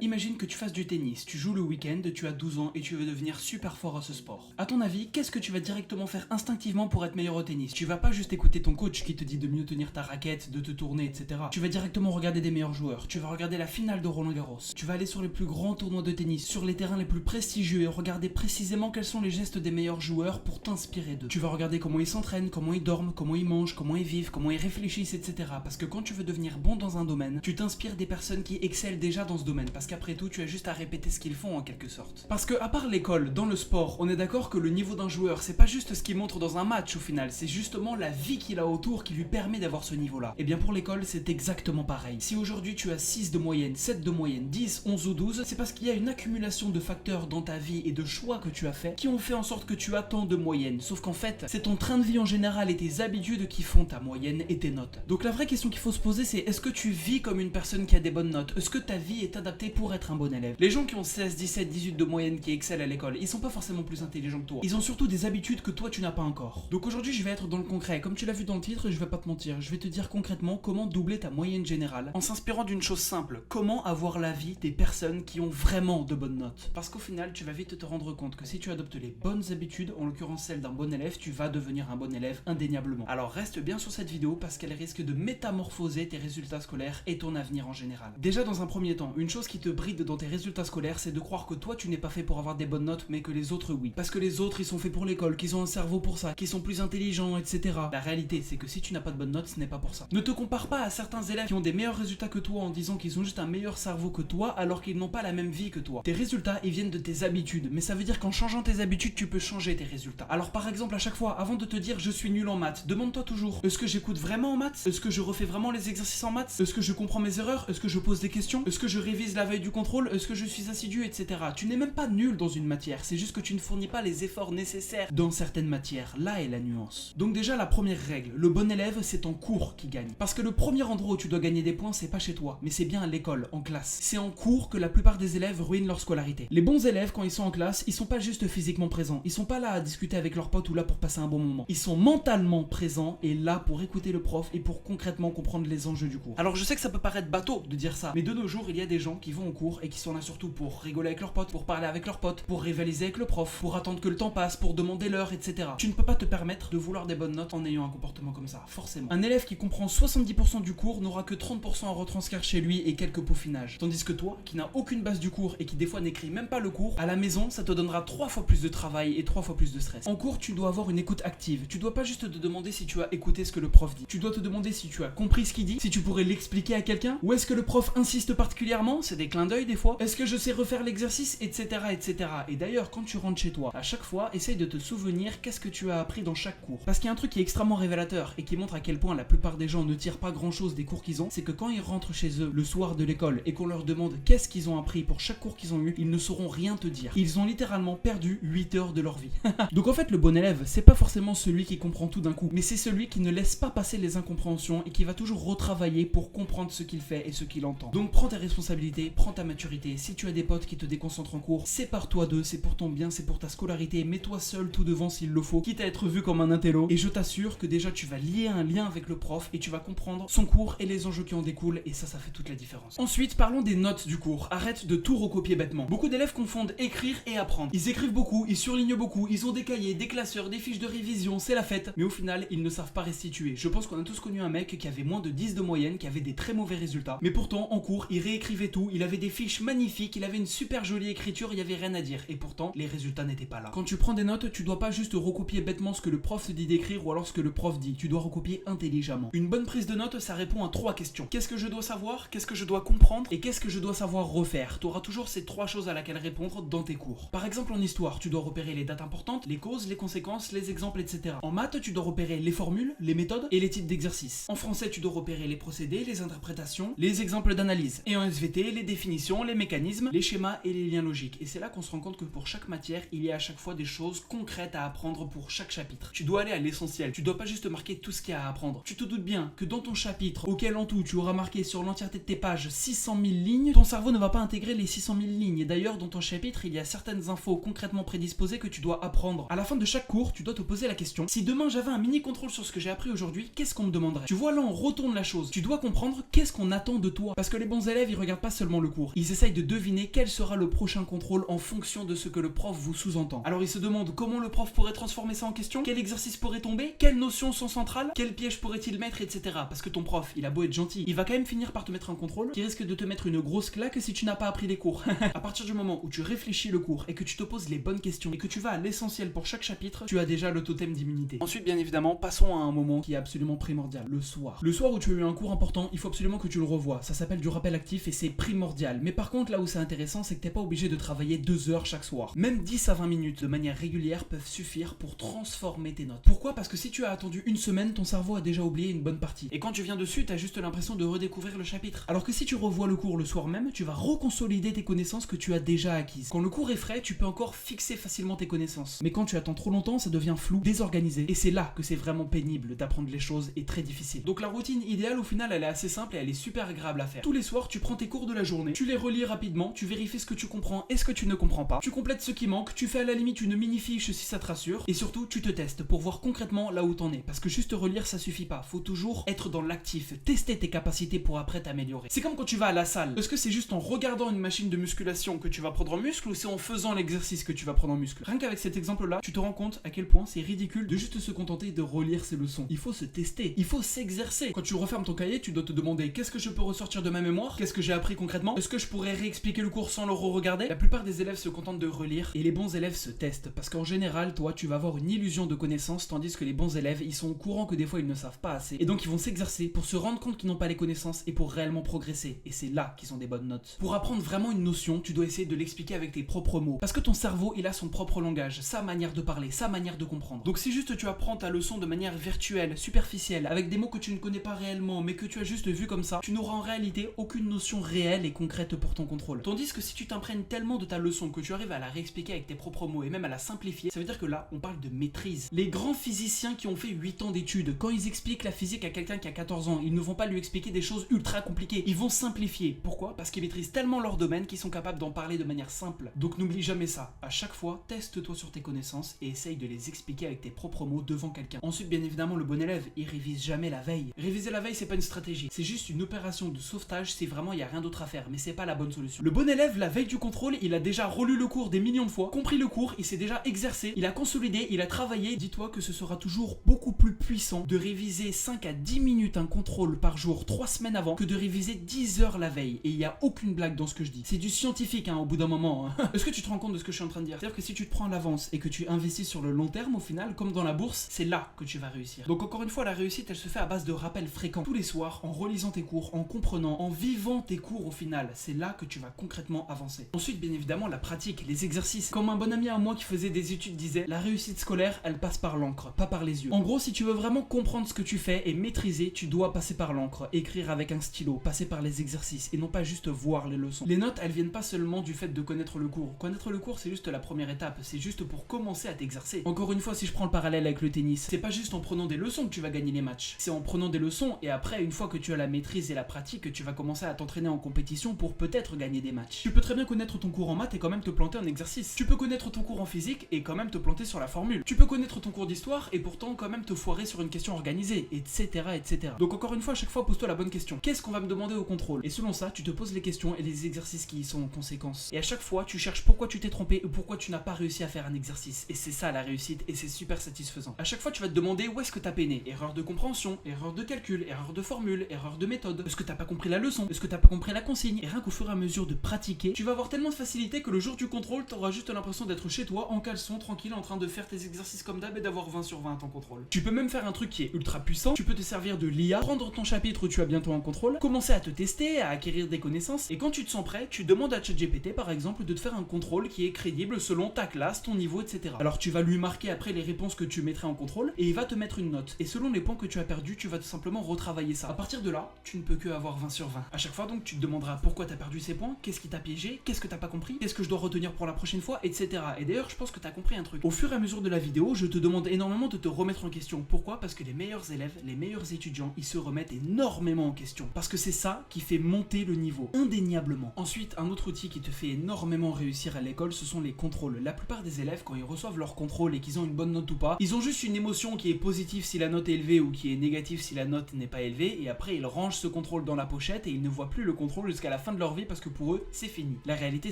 Imagine que tu fasses du tennis, tu joues le week-end, tu as 12 ans et tu veux devenir super fort à ce sport. À ton avis, qu'est-ce que tu vas directement faire instinctivement pour être meilleur au tennis? Tu vas pas juste écouter ton coach qui te dit de mieux tenir ta raquette, de te tourner, etc. Tu vas directement regarder des meilleurs joueurs, tu vas regarder la finale de Roland Garros, tu vas aller sur les plus grands tournois de tennis, sur les terrains les plus prestigieux et regarder précisément quels sont les gestes des meilleurs joueurs pour t'inspirer d'eux. Tu vas regarder comment ils s'entraînent, comment ils dorment, comment ils mangent, comment ils vivent, comment ils réfléchissent, etc. Parce que quand tu veux devenir bon dans un domaine, tu t'inspires des personnes qui excellent déjà dans ce domaine, parce qu'après tout, tu as juste à répéter ce qu'ils font en quelque sorte. Parce que à part l'école, dans le sport, on est d'accord que le niveau d'un joueur, c'est pas juste ce qu'il montre dans un match au final, c'est justement la vie qu'il a autour qui lui permet d'avoir ce niveau-là. Et bien pour l'école, c'est exactement pareil. Si aujourd'hui tu as 6 de moyenne, 7 de moyenne, 10, 11 ou 12, c'est parce qu'il y a une accumulation de facteurs dans ta vie et de choix que tu as fait qui ont fait en sorte que tu as tant de moyenne. Sauf qu'en fait, c'est ton train de vie en général et tes habitudes qui font ta moyenne et tes notes. Donc la vraie question qu'il faut se poser, c'est est-ce que tu vis comme une personne qui a des bonnes notes? Est-ce que ta vie est adaptée pour être un bon élève? Les gens qui ont 16, 17, 18 de moyenne qui excellent à l'école, ils sont pas forcément plus intelligents que toi. Ils ont surtout des habitudes que toi tu n'as pas encore. Donc aujourd'hui, je vais être dans le concret. Comme tu l'as vu dans le titre, je vais pas te mentir. Je vais te dire concrètement comment doubler ta moyenne générale en s'inspirant d'une chose simple. Comment avoir la vie des personnes qui ont vraiment de bonnes notes. Parce qu'au final, tu vas vite te rendre compte que si tu adoptes les bonnes habitudes, en l'occurrence celle d'un bon élève, tu vas devenir un bon élève indéniablement. Alors reste bien sur cette vidéo parce qu'elle risque de métamorphoser tes résultats scolaires et ton avenir en général. Déjà dans un premier temps, une chose qui te bride dans tes résultats scolaires, c'est de croire que toi tu n'es pas fait pour avoir des bonnes notes mais que les autres oui. Parce que les autres ils sont faits pour l'école, qu'ils ont un cerveau pour ça, qu'ils sont plus intelligents, etc. La réalité c'est que si tu n'as pas de bonnes notes, ce n'est pas pour ça. Ne te compare pas à certains élèves qui ont des meilleurs résultats que toi en disant qu'ils ont juste un meilleur cerveau que toi alors qu'ils n'ont pas la même vie que toi. Tes résultats ils viennent de tes habitudes, mais ça veut dire qu'en changeant tes habitudes tu peux changer tes résultats. Alors par exemple à chaque fois, avant de te dire je suis nul en maths, demande-toi toujours est-ce que j'écoute vraiment en maths? Est-ce que je refais vraiment les exercices en maths? Est-ce que je comprends mes erreurs? Est-ce que je pose des questions? Est-ce que je révise la veille du contrôle? Est-ce que je suis assidu, etc. Tu n'es même pas nul dans une matière, c'est juste que tu ne fournis pas les efforts nécessaires dans certaines matières. Là est la nuance. Donc déjà la première règle, le bon élève c'est en cours qui gagne. Parce que le premier endroit où tu dois gagner des points c'est pas chez toi, mais c'est bien à l'école, en classe. C'est en cours que la plupart des élèves ruinent leur scolarité. Les bons élèves quand ils sont en classe, ils sont pas juste physiquement présents, ils sont pas là à discuter avec leurs potes ou là pour passer un bon moment. Ils sont mentalement présents et là pour écouter le prof et pour concrètement comprendre les enjeux du cours. Alors je sais que ça peut paraître bateau de dire ça, mais de nos jours il y a des gens qui vont au cours et qui sont là surtout pour rigoler avec leurs potes, pour parler avec leurs potes, pour rivaliser avec le prof, pour attendre que le temps passe, pour demander l'heure, etc. Tu ne peux pas te permettre de vouloir des bonnes notes en ayant un comportement comme ça, forcément. Un élève qui comprend 70% du cours n'aura que 30% à retranscrire chez lui et quelques peaufinages. Tandis que toi, qui n'as aucune base du cours et qui des fois n'écrit même pas le cours, à la maison ça te donnera 3 fois plus de travail et 3 fois plus de stress. En cours, tu dois avoir une écoute active. Tu dois pas juste te demander si tu as écouté ce que le prof dit. Tu dois te demander si tu as compris ce qu'il dit, si tu pourrais l'expliquer à quelqu'un, ou est-ce que le prof insiste particulièrement, c'est des clins d'œil des fois, est-ce que je sais refaire l'exercice, etc., etc. Et d'ailleurs, quand tu rentres chez toi, à chaque fois, essaye de te souvenir qu'est-ce que tu as appris dans chaque cours. Parce qu'il y a un truc qui est extrêmement révélateur et qui montre à quel point la plupart des gens ne tirent pas grand-chose des cours qu'ils ont, c'est que quand ils rentrent chez eux le soir de l'école et qu'on leur demande qu'est-ce qu'ils ont appris pour chaque cours qu'ils ont eu, ils ne sauront rien te dire. Ils ont littéralement perdu 8 heures de leur vie. Donc en fait, le bon élève, c'est pas forcément celui qui comprend tout d'un coup, mais c'est celui qui ne laisse pas passer les incompréhensions et qui va toujours retravailler pour comprendre ce qu'il fait et ce qu'il entend. Donc prends tes responsabilités, prends ta maturité. Si tu as des potes qui te déconcentrent en cours, sépare-toi d'eux, c'est pour ton bien, c'est pour ta scolarité, mets-toi seul tout devant s'il le faut, quitte à être vu comme un intello, et je t'assure que déjà tu vas lier un lien avec le prof et tu vas comprendre son cours et les enjeux qui en découlent, et ça fait toute la différence. Ensuite, parlons des notes du cours. Arrête de tout recopier bêtement. Beaucoup d'élèves confondent écrire et apprendre. Ils écrivent beaucoup, ils surlignent beaucoup, ils ont des cahiers, des classeurs, des fiches de révision, c'est la fête, mais au final, ils ne savent pas restituer. Je pense qu'on a tous connu un mec qui avait moins de 10 de moyenne, qui avait des très mauvais résultats, mais pourtant, en cours, il réécrivait tout, il avait des fiches magnifiques, il avait une super jolie écriture, il y avait rien à dire, et pourtant, les résultats n'étaient pas là. Quand tu prends des notes, tu dois pas juste recopier bêtement ce que le prof te dit d'écrire ou alors ce que le prof dit, tu dois recopier intelligemment. Une bonne prise de notes, ça répond à 3 questions. Qu'est-ce que je dois savoir? Qu'est-ce que je dois comprendre? Et qu'est-ce que je dois savoir refaire? Tu auras toujours ces 3 choses à laquelle répondre dans tes cours. Par exemple, en histoire, tu dois repérer les dates importantes, les causes, les conséquences, les exemples, etc. En maths, tu dois repérer les formules, les méthodes et les types d'exercices. En français, tu dois repérer les procédés, les interprétations, les exemples d'analyse. Et en SVT, les définitions, les mécanismes, les schémas et les liens logiques. Et c'est là qu'on se rend compte que pour chaque matière, il y a à chaque fois des choses concrètes à apprendre pour chaque chapitre. Tu dois aller à l'essentiel, tu dois pas juste marquer tout ce qu'il y a à apprendre. Tu te doutes bien que dans ton chapitre, auquel en tout tu auras marqué sur l'entièreté de tes pages 600 000 lignes, ton cerveau ne va pas intégrer les 600 000 lignes. Et d'ailleurs, dans ton chapitre, il y a certaines infos concrètement prédisposées que tu dois apprendre. À la fin de chaque cours, tu dois te poser la question: si demain j'avais un mini contrôle sur ce que j'ai appris aujourd'hui, qu'est-ce qu'on me demanderait? Tu vois, là on retourne la chose. Tu dois comprendre qu'est-ce qu'on attend de toi. Parce que les bons élèves, ils regardent pas seulement le cours. Ils essayent de deviner quel sera le prochain contrôle en fonction de ce que le prof vous sous-entend. Alors ils se demandent comment le prof pourrait transformer ça en question, quel exercice pourrait tomber, quelles notions sont centrales, quel piège pourrait-il mettre, etc. Parce que ton prof, il a beau être gentil, il va quand même finir par te mettre un contrôle qui risque de te mettre une grosse claque si tu n'as pas appris les cours. À partir du moment où tu réfléchis le cours et que tu te poses les bonnes questions et que tu vas à l'essentiel pour chaque chapitre, tu as déjà le totem d'immunité. Ensuite, bien évidemment, passons à un moment qui est absolument primordial, le soir. Le soir où tu as eu un cours important, il faut absolument que tu le revoies. Ça s'appelle du rappel actif et c'est primordial. Mais par contre, là où c'est intéressant, c'est que t'es pas obligé de travailler 2 heures chaque soir. Même 10 à 20 minutes de manière régulière peuvent suffire pour transformer tes notes. Pourquoi? Parce que si tu as attendu une semaine, ton cerveau a déjà oublié une bonne partie. Et quand tu viens dessus, t'as juste l'impression de redécouvrir le chapitre. Alors que si tu revois le cours le soir même, tu vas reconsolider tes connaissances que tu as déjà acquises. Quand le cours est frais, tu peux encore fixer facilement tes connaissances. Mais quand tu attends trop longtemps, ça devient flou, désorganisé. Et c'est là que c'est vraiment pénible d'apprendre les choses et très difficile. Donc la routine idéale au final, elle est assez simple et elle est super agréable à faire. Tous les soirs, tu prends tes cours de la journée, tu les relis rapidement, tu vérifies ce que tu comprends et ce que tu ne comprends pas, tu complètes ce qui manque, tu fais à la limite une mini-fiche si ça te rassure, et surtout tu te testes pour voir concrètement là où t'en es. Parce que juste relire ça suffit pas, faut toujours être dans l'actif, tester tes capacités pour après t'améliorer. C'est comme quand tu vas à la salle. Est-ce que c'est juste en regardant une machine de musculation que tu vas prendre en muscle ou c'est en faisant l'exercice que tu vas prendre en muscle? Rien qu'avec cet exemple là, tu te rends compte à quel point c'est ridicule de juste se contenter de relire ses leçons. Il faut se tester, il faut s'exercer. Quand tu refermes ton cahier, tu dois te demander qu'est-ce que je peux ressortir de ma mémoire, qu'est-ce que j'ai appris concrètement, est-ce que je pourrais réexpliquer le cours sans le re-regarder. La plupart des élèves se contentent de relire et les bons élèves se testent parce qu'en général, toi, tu vas avoir une illusion de connaissance tandis que les bons élèves, ils sont au courant que des fois ils ne savent pas assez et donc ils vont s'exercer pour se rendre compte qu'ils n'ont pas les connaissances et pour réellement progresser. Et c'est là qu'ils ont des bonnes notes. Pour apprendre vraiment une notion, tu dois essayer de l'expliquer avec tes propres mots parce que ton cerveau, il a son propre langage, sa manière de parler, sa manière de comprendre. Donc si juste tu apprends ta leçon de manière virtuelle, superficielle, avec des mots que tu ne connais pas réellement mais que tu as juste vu comme ça, tu n'auras en réalité aucune notion réelle et concrète pour ton contrôle. Tandis que si tu t'imprègnes tellement de ta leçon que tu arrives à la réexpliquer avec tes propres mots et même à la simplifier, ça veut dire que là, on parle de maîtrise. Les grands physiciens qui ont fait 8 ans d'études, quand ils expliquent la physique à quelqu'un qui a 14 ans, ils ne vont pas lui expliquer des choses ultra compliquées, ils vont simplifier. Pourquoi? Parce qu'ils maîtrisent tellement leur domaine qu'ils sont capables d'en parler de manière simple. Donc n'oublie jamais ça. À chaque fois, teste-toi sur tes connaissances et essaye de les expliquer avec tes propres mots devant quelqu'un. Ensuite, bien évidemment, le bon élève, il révise jamais la veille. Réviser la veille, c'est pas une stratégie, c'est juste une opération de sauvetage si vraiment il y a rien d'autre à faire, mais c'est pas la bonne solution. Le bon élève, la veille du contrôle, il a déjà relu le cours des millions de fois, compris le cours, il s'est déjà exercé, il a consolidé, il a travaillé. Dis-toi que ce sera toujours beaucoup plus puissant de réviser 5 à 10 minutes un contrôle par jour 3 semaines avant que de réviser 10 heures la veille. Et il y a aucune blague dans ce que je dis. C'est du scientifique au bout d'un moment. Est-ce que tu te rends compte de ce que je suis en train de dire? C'est-à-dire que si tu te prends à l'avance et que tu investis sur le long terme, au final, comme dans la bourse, c'est là que tu vas réussir. Donc encore une fois, la réussite, elle se fait à base de rappels fréquents tous les soirs, en relisant tes cours, en comprenant, en vivant tes cours au final. C'est là que tu vas concrètement avancer. Ensuite, bien évidemment, la pratique, les exercices. Comme un bon ami à moi qui faisait des études disait, la réussite scolaire, elle passe par l'encre, pas par les yeux. En gros, si tu veux vraiment comprendre ce que tu fais et maîtriser, tu dois passer par l'encre, écrire avec un stylo, passer par les exercices et non pas juste voir les leçons. Les notes, elles viennent pas seulement du fait de connaître le cours. Connaître le cours, c'est juste la première étape, c'est juste pour commencer à t'exercer. Encore une fois, si je prends le parallèle avec le tennis, c'est pas juste en prenant des leçons que tu vas gagner les matchs. C'est en prenant des leçons et après, une fois que tu as la maîtrise et la pratique, que tu vas commencer à t'entraîner en compétition pour peut-être gagner des matchs. Tu peux très bien connaître ton cours en maths et quand même te planter en exercice. Tu peux connaître ton cours en physique et quand même te planter sur la formule. Tu peux connaître ton cours d'histoire et pourtant quand même te foirer sur une question organisée, etc., etc. Donc encore une fois, à chaque fois, pose-toi la bonne question. Qu'est-ce qu'on va me demander au contrôle? Et selon ça, tu te poses les questions et les exercices qui y sont en conséquence. Et à chaque fois, tu cherches pourquoi tu t'es trompé ou pourquoi tu n'as pas réussi à faire un exercice. Et c'est ça la réussite et c'est super satisfaisant. À chaque fois, tu vas te demander où est-ce que t'as peiné. Erreur de compréhension, erreur de calcul, erreur de formule, erreur de méthode. Est-ce que t'as pas compris la leçon? Est-ce que t'as pas compris la consigne? Et rien qu'au fur et à mesure de pratiquer, tu vas avoir tellement de facilité que le jour du contrôle, t'auras juste l'impression d'être chez toi en caleçon, tranquille, en train de faire tes exercices comme d'hab et d'avoir 20 sur 20 en contrôle. Tu peux même faire un truc qui est ultra puissant. Tu peux te servir de l'IA, prendre ton chapitre où tu as bientôt un contrôle, commencer à te tester, à acquérir des connaissances. Et quand tu te sens prêt, tu demandes à ChatGPT par exemple de te faire un contrôle qui est crédible selon ta classe, ton niveau, etc. Alors tu vas lui marquer après les réponses que tu mettrais en contrôle et il va te mettre une note. Et selon les points que tu as perdus, tu vas tout simplement retravailler ça. À partir de là, tu ne peux que avoir 20 sur 20. À chaque fois donc, tu te demanderas pourquoi t'as perdu ces points, qu'est-ce qui t'a piégé, qu'est-ce que t'as pas compris, qu'est-ce que je dois retenir pour la prochaine fois, etc. Et d'ailleurs, je pense que t'as compris un truc. Au fur et à mesure de la vidéo, je te demande énormément de te remettre en question. Pourquoi? Parce que les meilleurs élèves, les meilleurs étudiants, ils se remettent énormément en question. Parce que c'est ça qui fait monter le niveau, indéniablement. Ensuite, un autre outil qui te fait énormément réussir à l'école, ce sont les contrôles. La plupart des élèves, quand ils reçoivent leur contrôle et qu'ils ont une bonne note ou pas, ils ont juste une émotion qui est positive si la note est élevée ou qui est négative si la note n'est pas élevée, et après ils rangent ce contrôle dans la pochette et ils ne voient plus le contrôle jusqu'à la fin de leur vie parce que pour eux, c'est fini. La réalité,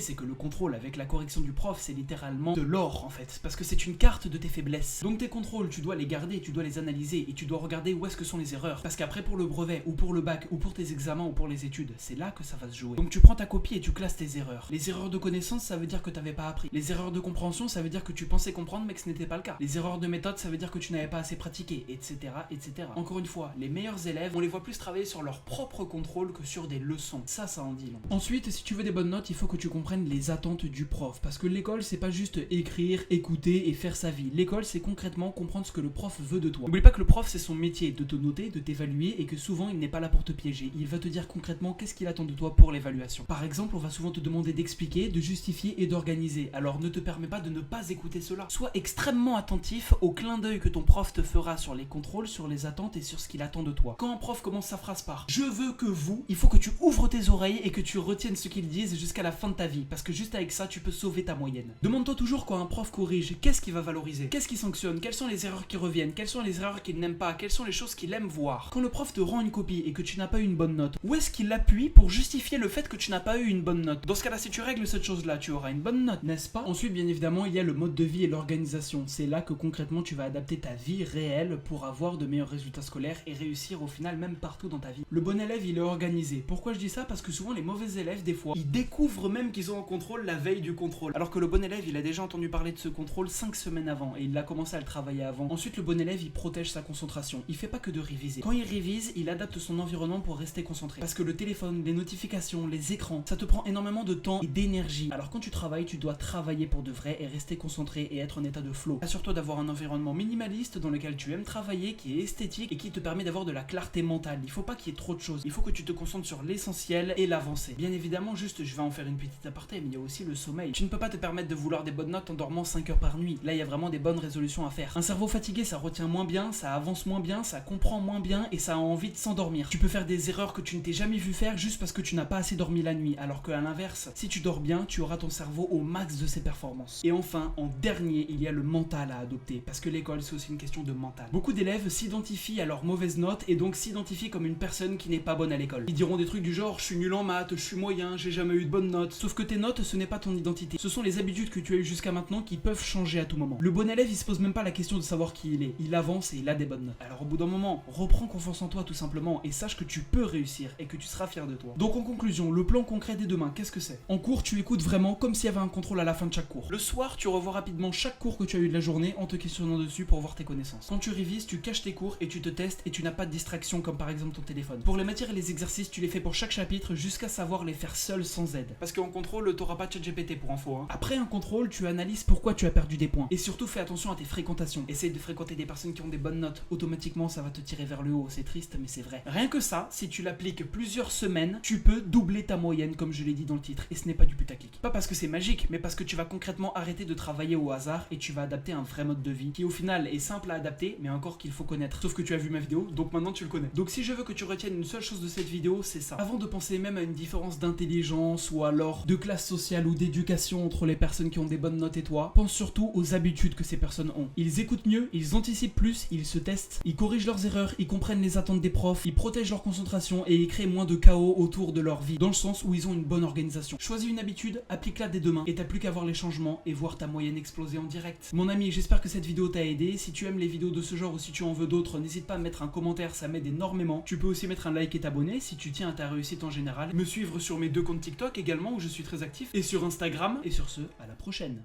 c'est que le contrôle avec la correction du prof, c'est littéralement de l'or en fait, parce que c'est une carte de tes faiblesses. Donc tes contrôles, tu dois les garder, tu dois les analyser et tu dois regarder où est-ce que sont les erreurs. Parce qu'après pour le brevet ou pour le bac ou pour tes examens ou pour les études, c'est là que ça va se jouer. Donc tu prends ta copie et tu classes tes erreurs. Les erreurs de connaissance, ça veut dire que t'avais pas appris. Les erreurs de compréhension, ça veut dire que tu pensais comprendre mais que ce n'était pas le cas. Les erreurs de méthode, ça veut dire que tu n'avais pas assez pratiqué, etc., etc. Encore une fois, les meilleurs élèves, on les voit plus travailler sur leur propre contrôle que sur des leçons. Ça en dit long. Ensuite, si tu veux des bonnes notes, il faut que tu comprennes les attentes du prof. Parce que l'école, c'est pas juste écrire, écouter et faire sa vie. L'école, c'est concrètement comprendre ce que le prof veut de toi. N'oublie pas que le prof, c'est son métier de te noter, de t'évaluer et que souvent, il n'est pas là pour te piéger. Il va te dire concrètement qu'est-ce qu'il attend de toi pour l'évaluation. Par exemple, on va souvent te demander d'expliquer, de justifier et d'organiser. Alors ne te permets pas de ne pas écouter cela. Sois extrêmement attentif au clin d'œil que ton prof te fera sur les contrôles, sur les attentes et sur ce qu'il attend de toi. Quand un prof commence sa phrase par « Je veux que vous », il faut que tu ouvres tes oreilles et que tu retiennes ce qu'ils disent jusqu'à la fin de ta vie. Parce que juste avec ça, tu peux sauver ta moyenne. Demande-toi toujours quand un prof corrige, qu'est-ce qu'il va valoriser? Qu'est-ce qu'il sanctionne? Quelles sont les erreurs qui reviennent? Quelles sont les erreurs qu'il n'aime pas? Quelles sont les choses qu'il aime voir? Quand le prof te rend une copie et que tu n'as pas eu une bonne note, où est-ce qu'il appuie pour justifier le fait que tu n'as pas eu une bonne note? Dans ce cas-là, si tu règles cette chose-là, tu auras une bonne note, n'est-ce pas? Ensuite, bien évidemment, il y a le mode de vie et l'organisation. C'est là que concrètement, tu vas adapter ta vie réelle pour avoir de meilleurs résultats scolaires et réussir au final même partout dans ta vie. Le bon élève, il est organisé. Pourquoi je dis ça? Parce que souvent, les mauvais élèves, des fois, ils découvrent même qu'ils ont un contrôle la veille du contrôle. Alors que le bon élève, il a déjà entendu parler de ce contrôle 5 semaines avant et il a commencé à le travailler avant. Ensuite, le bon élève, il protège sa concentration. Il fait pas que de réviser. Quand il révise, il adapte son environnement pour rester concentré. Parce que le téléphone, les notifications, les écrans, ça te prend énormément de temps et d'énergie. Alors quand tu travailles, tu dois travailler pour de vrai et rester concentré et être en état de flow. Assure-toi d'avoir un environnement minimaliste dans lequel tu aimes travailler, qui est esthétique et qui te permet d'avoir de la clarté mentale. Il faut pas qu'il y ait trop de choses. Il faut que tu te concentres sur l'essentiel et l'avancée. Bien évidemment, juste, je vais en faire une petite aparté, mais il y a aussi le sommeil. Tu ne peux pas te permettre de vouloir des bonnes notes en dormant 5 heures par nuit. Là, il y a vraiment des bonnes résolutions à faire. Un cerveau fatigué, ça retient moins bien, ça avance moins bien, ça comprend moins bien et ça a envie de s'endormir. Tu peux faire des erreurs que tu ne t'es jamais vu faire juste parce que tu n'as pas assez dormi la nuit. Alors qu'à l'inverse, si tu dors bien, tu auras ton cerveau au max de ses performances. Et enfin, en dernier, il y a le mental à adopter. Parce que l'école, c'est aussi une question de mental. Beaucoup d'élèves s'identifient à leurs mauvaises notes et donc s'identifient comme une personne qui n'est pas bonne à l'école. Ils diront des trucs du genre, je suis nul en maths, je suis moyen, j'ai jamais eu de bonnes notes. Sauf que tes notes, ce n'est pas ton identité. Ce sont les habitudes que tu as eues jusqu'à maintenant qui peuvent changer à tout moment. Le bon élève, il se pose même pas la question de savoir qui il est. Il avance et il a des bonnes notes. Alors au bout d'un moment, reprends confiance en toi tout simplement et sache que tu peux réussir et que tu seras fier de toi. Donc en conclusion, le plan concret dès demain, qu'est-ce que c'est? En cours, tu écoutes vraiment comme s'il y avait un contrôle à la fin de chaque cours. Le soir, tu revois rapidement chaque cours que tu as eu de la journée en te questionnant dessus pour voir tes connaissances. Quand tu révises, tu caches tes cours et tu te testes et tu n'as pas de distraction comme par exemple ton téléphone. Pour les matières et les exercices, tu les fais pour chaque chapitre jusqu'à savoir les faire seul sans aide. Parce qu'en contrôle, t'auras pas de ChatGPT pour info. Après un contrôle, tu analyses pourquoi tu as perdu des points. Et surtout, fais attention à tes fréquentations. Essaye de fréquenter des personnes qui ont des bonnes notes. Automatiquement, ça va te tirer vers le haut. C'est triste, mais c'est vrai. Rien que ça, si tu l'appliques plusieurs semaines, tu peux doubler ta moyenne, comme je l'ai dit dans le titre. Et ce n'est pas du putaclic. Pas parce que c'est magique, mais parce que tu vas concrètement arrêter de travailler au hasard et tu vas adapter un vrai mode de vie qui, au final, est simple à adapter, mais encore qu'il faut connaître. Sauf que tu as vu ma vidéo, donc maintenant tu le connais. Donc si je veux que tu retiennes une seule chose de cette vidéo, c'est ça. Avant de penser même à une différence d'intelligence ou alors de classe sociale ou d'éducation entre les personnes qui ont des bonnes notes et toi, pense surtout aux habitudes que ces personnes ont. Ils écoutent mieux, ils anticipent plus, ils se testent, ils corrigent leurs erreurs, ils comprennent les attentes des profs, ils protègent leur concentration et ils créent moins de chaos autour de leur vie, dans le sens où ils ont une bonne organisation. Choisis une habitude, applique-la dès demain et t'as plus qu'à voir les changements et voir ta moyenne exploser en direct. Mon ami, j'espère que cette vidéo t'a aidé. Si tu aimes les vidéos de ce genre ou si tu en veux d'autres, n'hésite pas à mettre un commentaire, ça m'aide énormément. Tu peux aussi mettre un like et t'abonner si tu tiens à ta réussite en général. Me suivre sur mes 2 comptes TikTok également où je suis très actif et sur Instagram. Et sur ce, à la prochaine.